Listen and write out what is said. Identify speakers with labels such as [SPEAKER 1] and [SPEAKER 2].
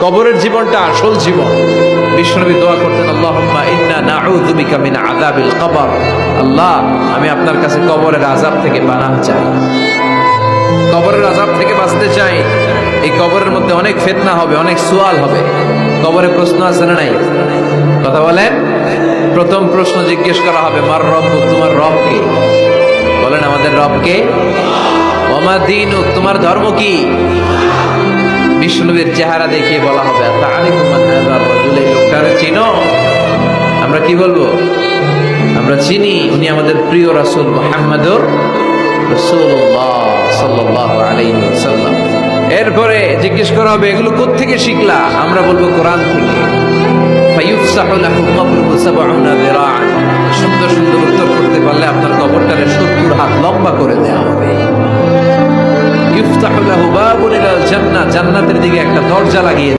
[SPEAKER 1] কবরের জীবনটা আসল জীবন। বিশ্বনবী দোয়া করতেন, আল্লাহুম্মা ইন্না নাউযু বিকা মিন আযাবিল কবর। আল্লাহ, আমি আপনার কাছে কবরের আযাব থেকে পানাহ চাই, কবরের আযাব থেকে বাঁচতে চাই। এই কবরের মধ্যে অনেক ফিতনা হবে, অনেক সুয়াল হবে। কবরে প্রশ্ন আছে না নাই? কথা বলেন। প্রথম প্রশ্ন জিজ্ঞেস করা হবে, মার রব্বুক, তোমার রব কে? বলেন, আমাদের রব কে? ওয়া মা দীনুক, তোমার ধর্ম কি? বিষ্ণুবীর চেহারা দেখিয়ে বলা হবে, তাআরিফু মান হাযার রাজুল, এই লোকটারে চিনো? আমরা কি বলবো? আমরা চিনি, উনি আমাদের প্রিয় রাসূল মুহাম্মদুর রাসূলুল্লাহ সাল্লাল্লাহু আলাইহি ওয়াসাল্লাম। এরপরে জিজ্ঞেস করা হবে, এগুলো কোত্থেকে শিখলা? আমরা বলবো, কোরআন থেকে। ফায়ুফসাহু লাহু কবরুহু ৭০ যিরাআন। সুন্দর সুন্দর উত্তর করতে পারলে আপনার কবরটারে ৭০ হাত লম্বা করে দেওয়া হবে। ইফতাহু লাহু বাবুন ইলাল জান্নাহ, জান্নাতের দিকে একটা দরজা লাগিয়ে